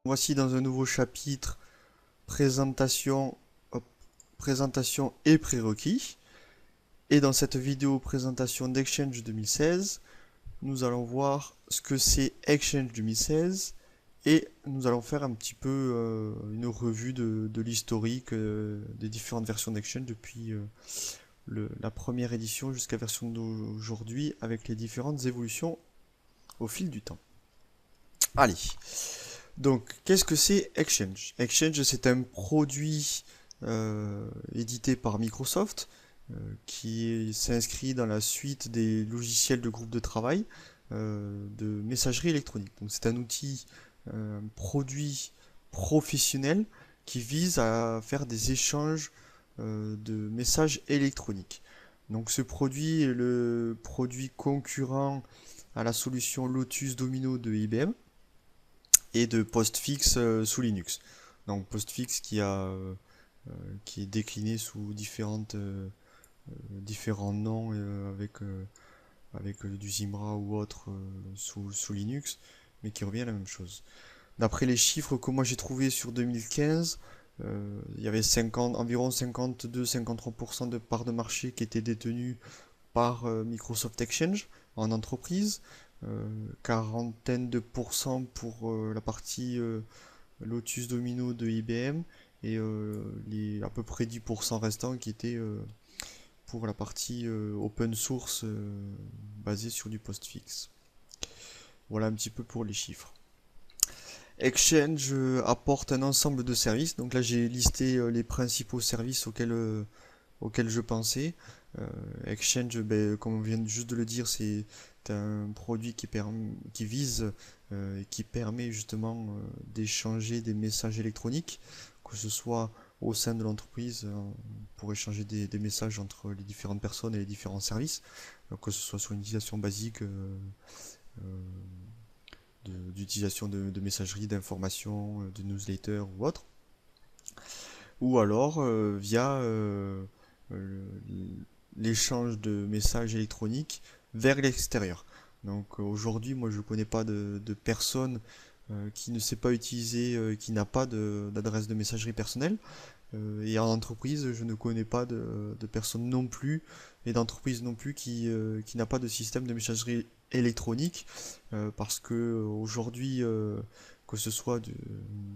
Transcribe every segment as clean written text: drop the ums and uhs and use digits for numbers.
Voici dans un nouveau chapitre, présentation, hop, présentation et prérequis. Et dans cette vidéo présentation d'Exchange 2016, nous allons voir ce que c'est Exchange 2016 et nous allons faire un petit peu une revue de l'historique des différentes versions d'Exchange depuis la première édition jusqu'à la version d'aujourd'hui avec les différentes évolutions au fil du temps. Allez, donc, qu'est-ce que c'est Exchange? Exchange, c'est un produit édité par Microsoft qui s'inscrit dans la suite des logiciels de groupe de travail de messagerie électronique. Donc, c'est un outil, un produit professionnel qui vise à faire des échanges de messages électroniques. Donc, ce produit est le produit concurrent à la solution Lotus Domino de IBM et de Postfix sous Linux. Donc Postfix qui est décliné sous différents noms avec du Zimbra ou autre sous Linux, mais qui revient à la même chose. D'après les chiffres que moi j'ai trouvés sur 2015, il y avait environ 52-53% de parts de marché qui étaient détenues par Microsoft Exchange en entreprise, quarantaine de pourcents pour la partie Lotus Domino de IBM et les à peu près 10% restants qui étaient pour la partie open source basée sur du postfix. Voilà un petit peu pour les chiffres. Exchange apporte un ensemble de services. Donc là j'ai listé les principaux services auxquels je pensais. Exchange, ben, comme on vient juste de le dire, c'est un produit qui vise et qui permet justement d'échanger des messages électroniques, que ce soit au sein de l'entreprise pour échanger des messages entre les différentes personnes et les différents services, que ce soit sur une utilisation basique euh, d'utilisation de messagerie, d'information, de newsletter ou autre, ou alors via l'échange de messages électroniques vers l'extérieur. Donc aujourd'hui, moi je ne connais pas de personne qui ne sait pas utiliser, qui n'a pas d'adresse de messagerie personnelle. Et en entreprise, je ne connais pas de personne non plus, et d'entreprise non plus qui n'a pas de système de messagerie électronique, parce que aujourd'hui, que ce soit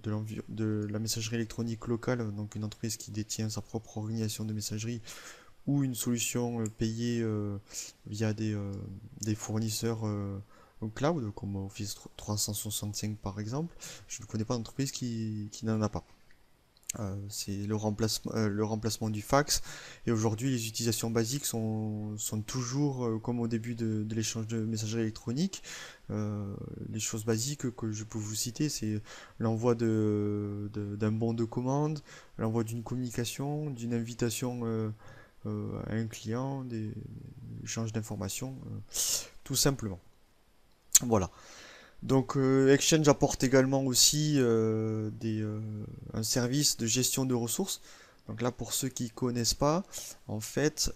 de la messagerie électronique locale, donc une entreprise qui détient sa propre organisation de messagerie, ou une solution payée via des fournisseurs au cloud, comme Office 365 par exemple, je ne connais pas d'entreprise qui n'en a pas. C'est le remplacement du fax. Et aujourd'hui, les utilisations basiques sont toujours comme au début de l'échange de messagerie électronique. Les choses basiques que je peux vous citer, c'est l'envoi d'un bon de commande, l'envoi d'une communication, d'une invitation à un client, des échanges d'informations, tout simplement. Voilà. Donc Exchange apporte également aussi un service de gestion de ressources. Donc là, pour ceux qui ne connaissent pas, en fait,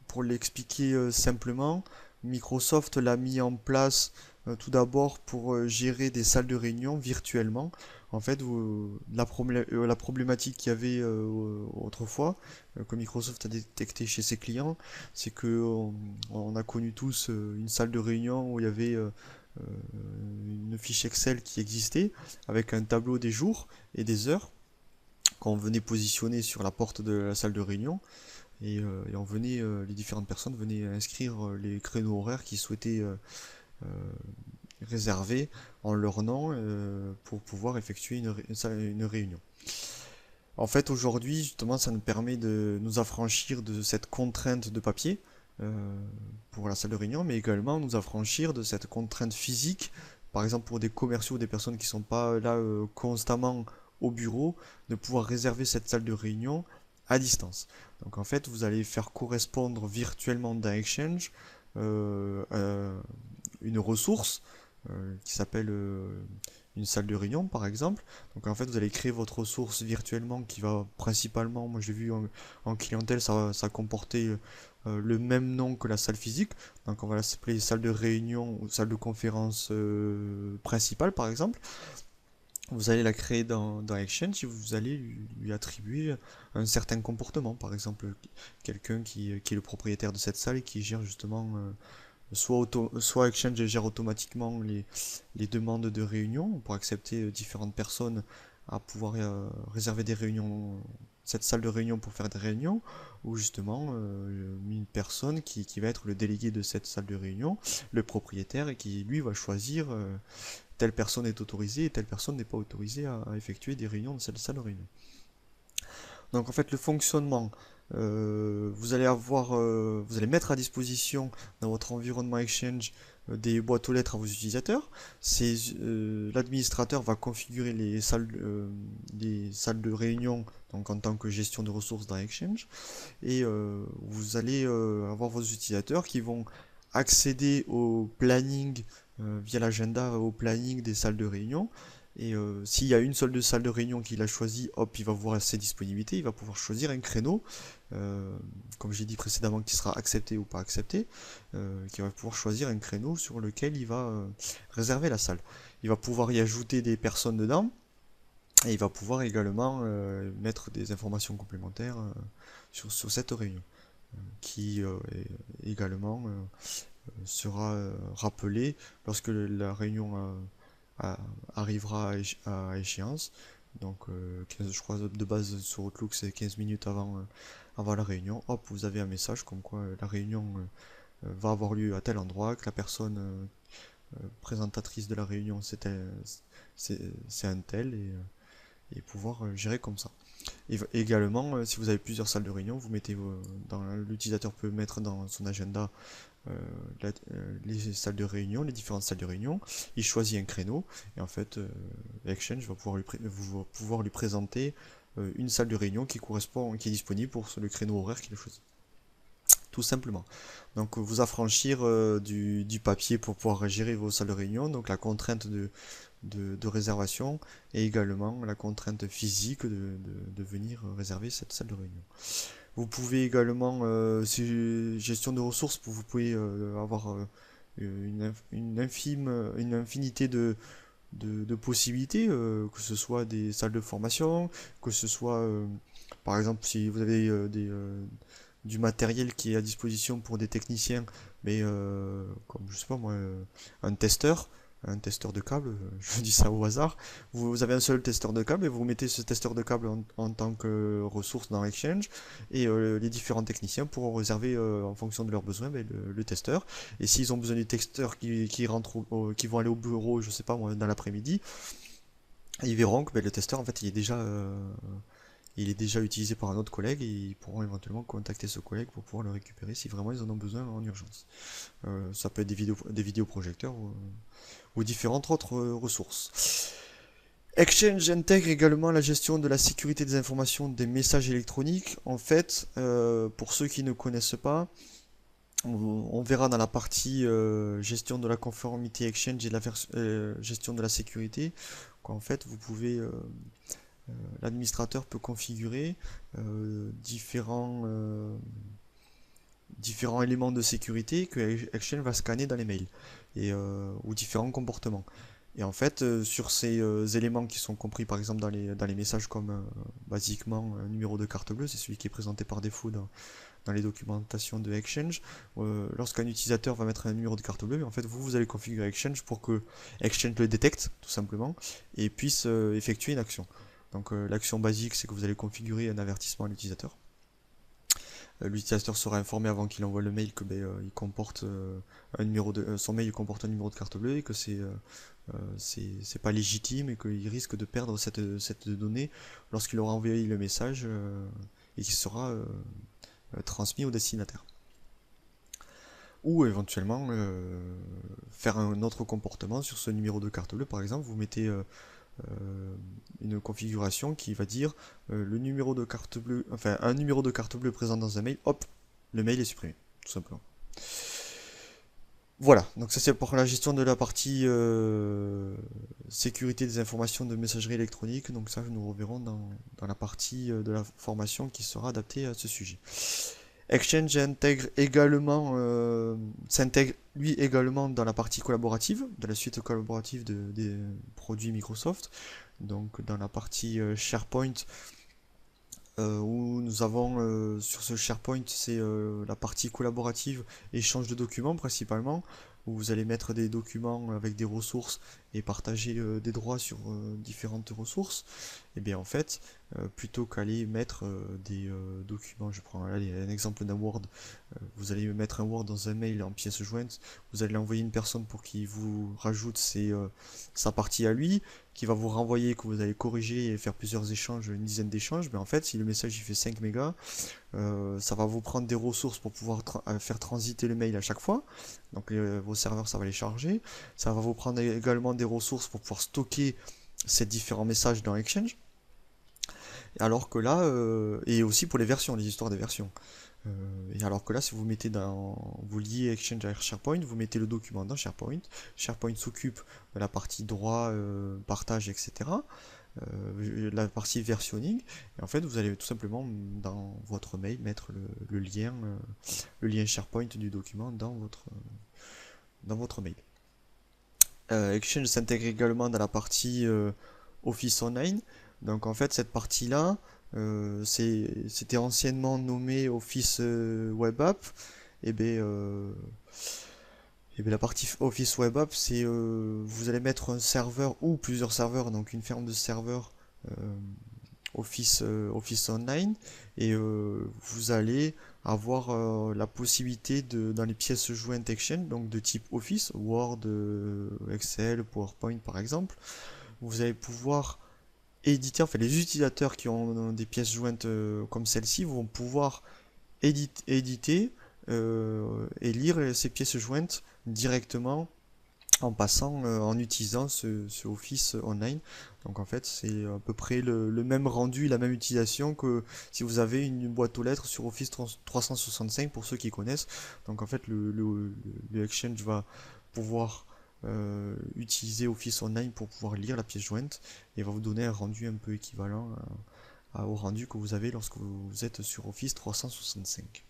pour l'expliquer simplement, Microsoft l'a mis en place tout d'abord pour gérer des salles de réunion virtuellement. En fait, la problématique qu'il y avait autrefois, que Microsoft a détecté chez ses clients, c'est que on a connu tous une salle de réunion où il y avait une fiche Excel qui existait avec un tableau des jours et des heures qu'on venait positionner sur la porte de la salle de réunion et les différentes personnes venaient inscrire les créneaux horaires qu'ils souhaitaient euh, réserver en leur nom pour pouvoir effectuer une réunion. En fait, aujourd'hui, justement, ça nous permet de nous affranchir de cette contrainte de papier euh, pour la salle de réunion, mais également nous affranchir de cette contrainte physique, par exemple pour des commerciaux ou des personnes qui ne sont pas là constamment au bureau, de pouvoir réserver cette salle de réunion à distance. Donc en fait, vous allez faire correspondre virtuellement dans Exchange euh, une ressource qui s'appelle une salle de réunion par exemple. Donc en fait vous allez créer votre ressource virtuellement qui va principalement, moi j'ai vu en clientèle, ça comportait le même nom que la salle physique. Donc on va s'appeler salle de réunion ou salle de conférence principale par exemple. vous allez la créer dans Exchange et vous allez lui attribuer un certain comportement. Par exemple, quelqu'un qui est le propriétaire de cette salle et qui gère justement, soit Exchange gère automatiquement les demandes de réunion pour accepter différentes personnes à pouvoir réserver des réunions, cette salle de réunion pour faire des réunions, ou justement une personne qui va être le délégué de cette salle de réunion, le propriétaire, et qui lui va choisir telle personne est autorisée et telle personne n'est pas autorisée à effectuer des réunions dans cette salle de réunion. Donc en fait le fonctionnement, vous allez mettre à disposition dans votre environnement Exchange des boîtes aux lettres à vos utilisateurs. L'administrateur va configurer les salles de réunion donc en tant que gestion de ressources dans Exchange et vous allez avoir vos utilisateurs qui vont accéder au planning via l'agenda au planning des salles de réunion. Et s'il y a une seule de salle de réunion qu'il a choisi, hop, il va voir ses disponibilités, il va pouvoir choisir un créneau, comme j'ai dit précédemment, qui sera accepté ou pas accepté, qui va pouvoir choisir un créneau sur lequel il va réserver la salle. Il va pouvoir y ajouter des personnes dedans, et il va pouvoir également mettre des informations complémentaires sur cette réunion, qui également sera rappelée lorsque la réunion arrivera à échéance. Donc 15, je crois de base sur Outlook c'est 15 minutes avant la réunion. Hop, vous avez un message comme quoi la réunion va avoir lieu à tel endroit, que la personne présentatrice de la réunion c'est un tel et pouvoir gérer comme ça. Et également, si vous avez plusieurs salles de réunion, l'utilisateur peut mettre dans son agenda les salles de réunion, les différentes salles de réunion. Il choisit un créneau et en fait, Exchange va pouvoir lui présenter une salle de réunion qui est disponible pour le créneau horaire qu'il a choisi. Tout simplement. Donc vous affranchir du papier pour pouvoir gérer vos salles de réunion, donc la contrainte de réservation et également la contrainte physique de venir réserver cette salle de réunion. Vous pouvez également, gestion de ressources, vous pouvez avoir une infinité de possibilités, que ce soit des salles de formation, que ce soit, par exemple, si vous avez du matériel qui est à disposition pour des techniciens, mais comme je sais pas moi, un testeur de câble, je dis ça au hasard, vous avez un seul testeur de câble et vous mettez ce testeur de câble en tant que ressource dans Exchange et les différents techniciens pourront réserver en fonction de leurs besoins le testeur. Et s'ils ont besoin du testeur qui vont aller au bureau, je sais pas moi, dans l'après-midi, ils verront que le testeur en fait il est déjà utilisé par un autre collègue et ils pourront éventuellement contacter ce collègue pour pouvoir le récupérer si vraiment ils en ont besoin en urgence. Ça peut être des vidéoprojecteurs ou différentes autres ressources. Exchange intègre également la gestion de la sécurité des informations des messages électroniques. En fait, pour ceux qui ne connaissent pas, on verra dans la partie gestion de la conformité Exchange et la gestion de la sécurité qu'en fait vous pouvez l'administrateur peut configurer différents éléments de sécurité que Exchange va scanner dans les mails ou différents comportements. Et en fait, sur ces éléments qui sont compris par exemple dans les messages comme basiquement un numéro de carte bleue, c'est celui qui est présenté par défaut dans les documentations de Exchange, lorsqu'un utilisateur va mettre un numéro de carte bleue, en fait vous allez configurer Exchange pour que Exchange le détecte tout simplement et puisse effectuer une action. Donc l'action basique c'est que vous allez configurer un avertissement à l'utilisateur. L'utilisateur sera informé avant qu'il envoie le mail que il comporte son mail comporte un numéro de carte bleue et que c'est pas légitime et qu'il risque de perdre cette donnée lorsqu'il aura envoyé le message et qui sera transmis au destinataire. Ou éventuellement faire un autre comportement sur ce numéro de carte bleue. Par exemple, vous mettez une configuration qui va dire le numéro de carte bleue, enfin un numéro de carte bleue présent dans un mail, hop, le mail est supprimé, tout simplement. Voilà, donc ça c'est pour la gestion de la partie sécurité des informations de messagerie électronique. Donc ça nous reverrons dans la partie de la formation qui sera adaptée à ce sujet. Exchange s'intègre lui également dans la partie collaborative, de la suite collaborative des produits Microsoft. donc dans la partie SharePoint, où nous avons sur ce SharePoint, c'est la partie collaborative, échange de documents principalement, où vous allez mettre des documents avec des ressources et partager des droits sur différentes ressources. Et bien en fait, plutôt qu'aller mettre des documents, je prends allez, un exemple d'un Word, vous allez mettre un Word dans un mail en pièce jointe, vous allez l'envoyer à une personne pour qu'il vous rajoute sa partie à lui, qui va vous renvoyer, que vous allez corriger et faire plusieurs échanges, une dizaine d'échanges. Mais en fait, si le message il fait 5 mégas, ça va vous prendre des ressources pour pouvoir faire transiter le mail à chaque fois. Donc vos serveurs, ça va les charger. Ça va vous prendre également des ressources pour pouvoir stocker ces différents messages dans Exchange. Alors que là, et aussi pour les versions, les histoires des versions. Et alors que là, si vous liez Exchange à SharePoint, vous mettez le document dans SharePoint. SharePoint s'occupe de la partie droit, partage, etc. La partie versionning. Et en fait, vous allez tout simplement dans votre mail mettre le lien SharePoint du document dans votre mail. Exchange s'intègre également dans la partie Office Online. Donc en fait, cette partie-là, c'était anciennement nommé Office Web App. Et bien, la partie Office Web App, c'est vous allez mettre un serveur ou plusieurs serveurs, donc une ferme de serveurs Office Online, et vous allez avoir la possibilité dans les pièces jointes Exchange, donc de type Office, Word, Excel, PowerPoint par exemple, vous allez pouvoir éditer, enfin les utilisateurs qui ont des pièces jointes comme celle-ci vont pouvoir éditer et lire ces pièces jointes directement en utilisant ce Office Online. Donc en fait, c'est à peu près le même rendu, la même utilisation que si vous avez une boîte aux lettres sur Office 365 pour ceux qui connaissent. Donc en fait, le Exchange va pouvoir utiliser Office Online pour pouvoir lire la pièce jointe et va vous donner un rendu un peu équivalent au rendu que vous avez lorsque vous êtes sur Office 365.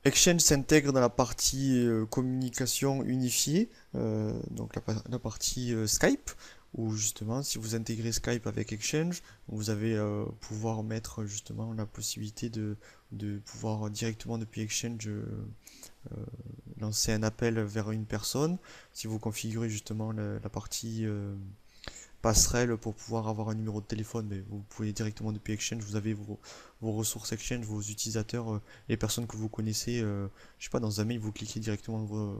Exchange s'intègre dans la partie communication unifiée, donc la partie Skype, où justement si vous intégrez Skype avec Exchange, vous allez pouvoir mettre justement la possibilité de pouvoir directement depuis Exchange lancer un appel vers une personne. Si vous configurez justement la partie passerelle pour pouvoir avoir un numéro de téléphone, mais vous pouvez directement depuis Exchange, vous avez vos ressources Exchange, vos utilisateurs, les personnes que vous connaissez, je sais pas, dans un mail, vous cliquez directement,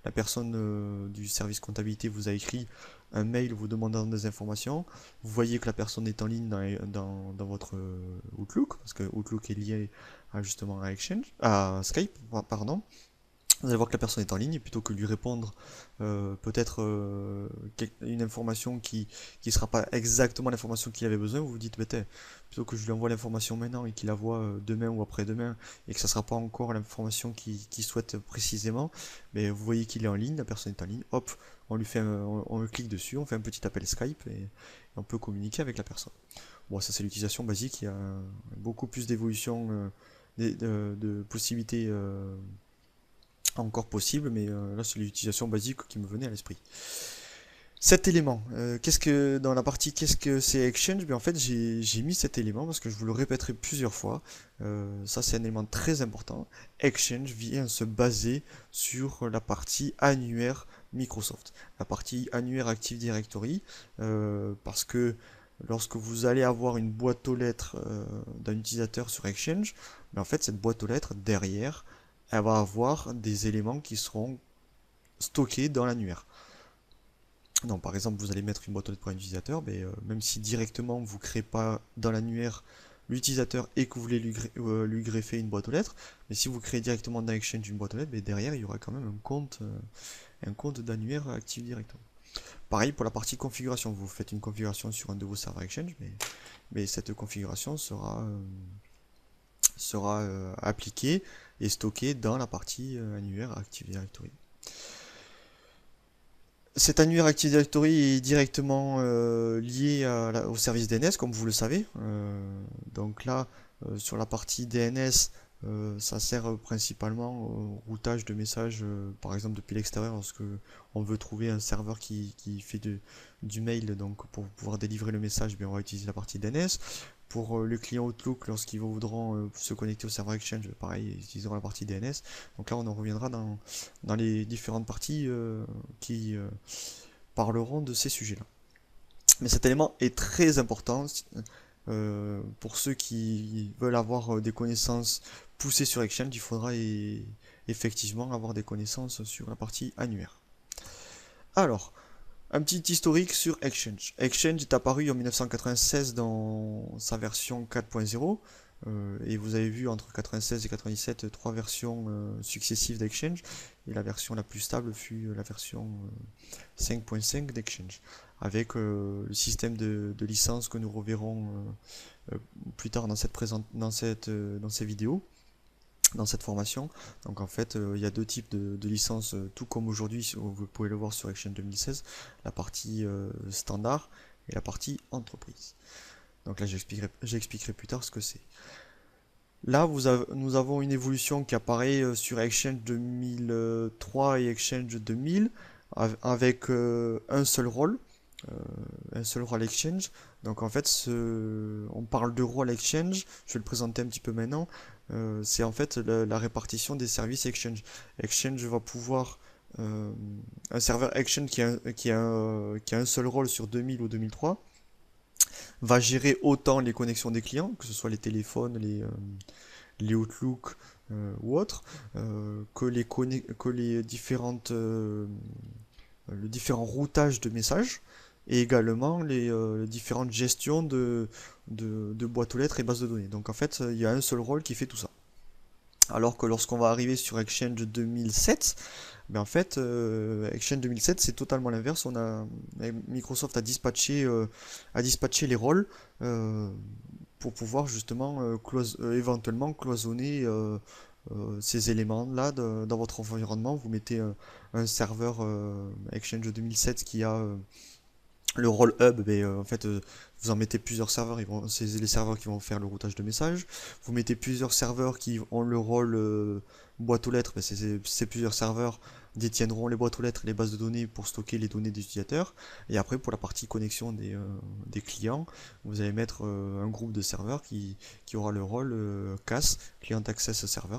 la personne du service comptabilité vous a écrit un mail vous demandant des informations, vous voyez que la personne est en ligne dans votre Outlook, parce que Outlook est lié justement à Skype, pardon. Vous allez voir que la personne est en ligne et plutôt que lui répondre peut-être une information qui sera pas exactement l'information qu'il avait besoin, vous vous dites plutôt que je lui envoie l'information maintenant et qu'il la voit demain ou après-demain et que ça sera pas encore l'information qu'il souhaite précisément, mais vous voyez qu'il est en ligne, la personne est en ligne, hop, on le clique dessus, on fait un petit appel Skype et on peut communiquer avec la personne. Bon, ça c'est l'utilisation basique, il y a beaucoup plus d'évolution, de possibilités encore possible, mais là c'est l'utilisation basique qui me venait à l'esprit. Cet élément, dans la partie qu'est-ce que c'est Exchange, en fait j'ai mis cet élément parce que je vous le répéterai plusieurs fois. Ça c'est un élément très important. Exchange vient se baser sur la partie annuaire Microsoft, la partie annuaire Active Directory, parce que lorsque vous allez avoir une boîte aux lettres d'un utilisateur sur Exchange, en fait cette boîte aux lettres derrière elle va avoir des éléments qui seront stockés dans l'annuaire. Donc par exemple, vous allez mettre une boîte aux lettres pour un utilisateur, mais même si directement vous ne créez pas dans l'annuaire l'utilisateur et que vous voulez lui greffer une boîte aux lettres, mais si vous créez directement dans Exchange une boîte aux lettres, mais derrière il y aura quand même un compte d'annuaire Active Directory. Pareil pour la partie configuration, vous faites une configuration sur un de vos serveurs Exchange, mais cette configuration sera appliquée et stocké dans la partie annuaire Active Directory. Cet annuaire Active Directory est directement lié au service DNS, comme vous le savez. Donc là, sur la partie DNS, Ça sert principalement au routage de messages, par exemple depuis l'extérieur, lorsque on veut trouver un serveur qui fait du mail, donc pour pouvoir délivrer le message, bien, on va utiliser la partie DNS. Pour le client Outlook, lorsqu'ils voudront se connecter au serveur Exchange, pareil, ils utiliseront la partie DNS. Donc là, on en reviendra dans les différentes parties qui parleront de ces sujets-là. Mais cet élément est très important pour ceux qui veulent avoir des connaissances poussées sur Exchange. Il faudra effectivement avoir des connaissances sur la partie annuaire. Alors, un petit historique sur Exchange. Exchange est apparu en 1996 dans sa version 4.0. Et vous avez vu entre 96 et 97 trois versions successives d'Exchange. Et la version la plus stable fut la version 5.5 d'Exchange. Avec le système de licence que nous reverrons plus tard dans ces vidéos, dans cette formation. Donc en fait, il y a deux types de licences, tout comme aujourd'hui, vous pouvez le voir sur Exchange 2016, la partie standard et la partie entreprise. Donc là, j'expliquerai plus tard ce que c'est. Là, nous avons une évolution qui apparaît sur Exchange 2003 et Exchange 2000 avec un seul rôle Exchange. Donc en fait, on parle de rôle Exchange, je vais le présenter un petit peu maintenant. C'est en fait la répartition des services Exchange. Exchange va pouvoir un serveur Exchange qui a un seul rôle sur 2000 ou 2003 va gérer autant les connexions des clients, que ce soit les téléphones, les Outlook ou autres, que les le différent routage de messages et également les différentes gestions de boîtes aux lettres et bases de données. Donc en fait, il y a un seul rôle qui fait tout ça. Alors que lorsqu'on va arriver sur Exchange 2007, ben en fait, Exchange 2007, c'est totalement l'inverse. Microsoft a dispatché les rôles pour pouvoir justement éventuellement cloisonner ces éléments-là dans votre environnement. Vous mettez un serveur Exchange 2007 qui a le rôle hub, en fait, vous en mettez plusieurs serveurs, c'est les serveurs qui vont faire le routage de messages. Vous mettez plusieurs serveurs qui ont le rôle boîte aux lettres, ces plusieurs serveurs détiendront les boîtes aux lettres et les bases de données pour stocker les données des utilisateurs. Et après, pour la partie connexion des clients, vous allez mettre un groupe de serveurs qui aura le rôle CAS, Client Access Server,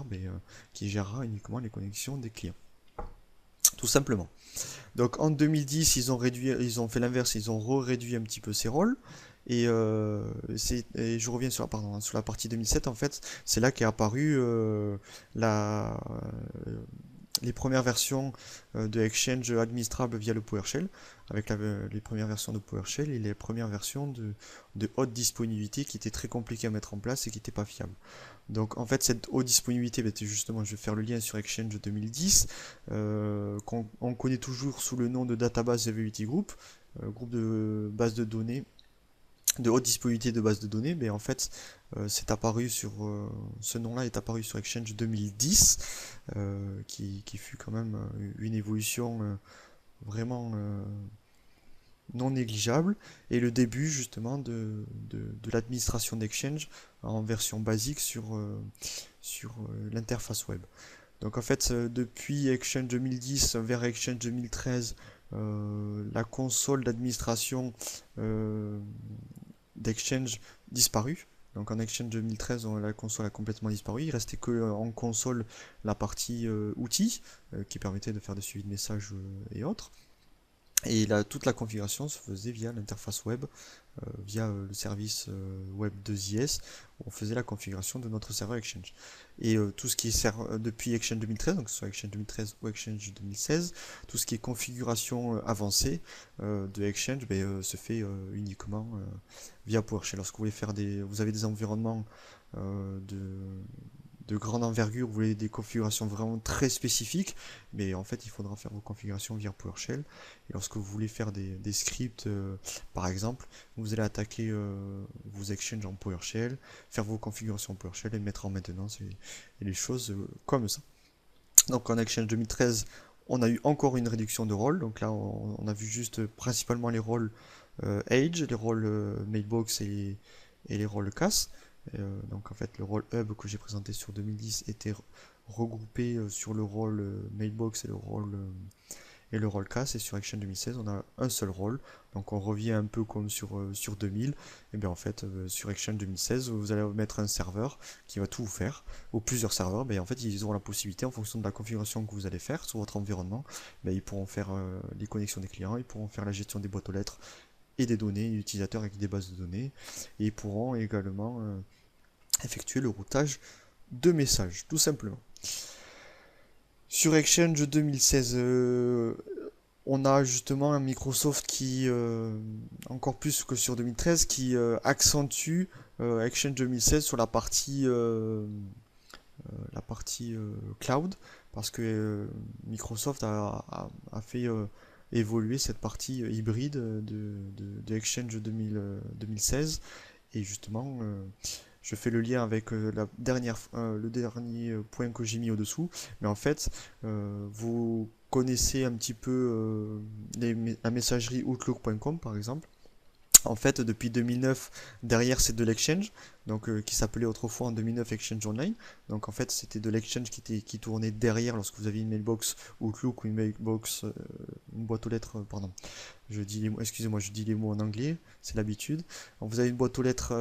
qui gérera uniquement les connexions des clients. Tout simplement. Donc en 2010, ils ont fait l'inverse, ils ont réduit un petit peu ces rôles. Et je reviens sur la partie 2007, en fait, c'est là qu'est apparu les premières versions de Exchange administrables via le PowerShell, avec les premières versions de PowerShell et les premières versions de haute disponibilité qui étaient très compliquées à mettre en place et qui n'étaient pas fiables. Donc en fait cette haute disponibilité, justement je vais faire le lien sur Exchange 2010, qu'on connaît toujours sous le nom de Database Availability Group, groupe de base de données, de haute disponibilité de base de données, mais en fait ce nom-là est apparu sur Exchange 2010, qui fut quand même une évolution vraiment non négligeable, et le début justement de l'administration d'Exchange en version basique sur l'interface web. Donc en fait, depuis Exchange 2010 vers Exchange 2013, la console d'administration d'Exchange disparue. Donc en Exchange 2013, la console a complètement disparu. Il restait que en console la partie outils qui permettait de faire des suivis de messages et autres. Et toute la configuration se faisait via l'interface web, via le service web 2IS, où on faisait la configuration de notre serveur Exchange. Et tout ce qui est depuis Exchange 2013, donc soit Exchange 2013 ou Exchange 2016, tout ce qui est configuration avancée de Exchange se fait uniquement via PowerShell. Lorsque vous voulez faire vous avez des environnements de grande envergure, vous voulez des configurations vraiment très spécifiques, mais en fait il faudra faire vos configurations via PowerShell. Et lorsque vous voulez faire des scripts, par exemple, vous allez attaquer vos Exchange en PowerShell, faire vos configurations en PowerShell et mettre en maintenance et les choses comme ça. Donc en Exchange 2013, on a eu encore une réduction de rôles. Donc là, on a vu juste principalement les rôles Age, les rôles Mailbox et les rôles CAS. Donc en fait le rôle hub que j'ai présenté sur 2010 était regroupé sur le rôle mailbox et le rôle casse, et sur Exchange 2016 on a un seul rôle, donc on revient un peu comme sur 2000, et bien en fait sur Exchange 2016 vous allez mettre un serveur qui va tout vous faire, ou plusieurs serveurs, ben en fait ils auront la possibilité en fonction de la configuration que vous allez faire sur votre environnement, ben, ils pourront faire les connexions des clients, ils pourront faire la gestion des boîtes aux lettres et des données utilisateurs avec des bases de données, et ils pourront également effectuer le routage de messages, tout simplement. Sur Exchange 2016, on a justement un Microsoft qui, encore plus que sur 2013, qui accentue Exchange 2016 sur la partie cloud, parce que Microsoft a fait évoluer cette partie hybride de Exchange 2016, et justement je fais le lien avec le dernier point que j'ai mis au-dessous, mais en fait, vous connaissez un petit peu la messagerie Outlook.com par exemple. En fait, depuis 2009, derrière c'est de l'Exchange, donc qui s'appelait autrefois en 2009 Exchange Online. Donc en fait, c'était de l'Exchange qui tournait derrière lorsque vous aviez une mailbox Outlook ou une mailbox, une boîte aux lettres, pardon. Excusez-moi, je dis les mots en anglais, c'est l'habitude. Vous avez une boîte aux lettres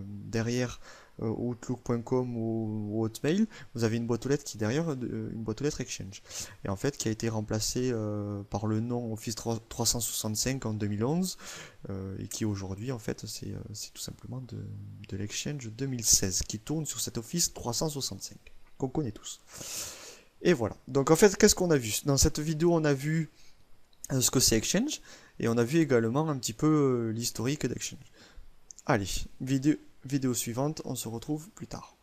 derrière Outlook.com ou Hotmail. Vous avez une boîte aux lettres qui est derrière une boîte aux lettres Exchange. Et en fait, qui a été remplacée par le nom Office 365 en 2011, et qui aujourd'hui, en fait, c'est tout simplement de l'Exchange 2016 qui tourne sur cet Office 365 qu'on connaît tous. Et voilà. Donc en fait, qu'est-ce qu'on a vu? Dans cette vidéo, on a vu ce que c'est Exchange, et on a vu également un petit peu l'historique d'Exchange. Allez, vidéo suivante, on se retrouve plus tard.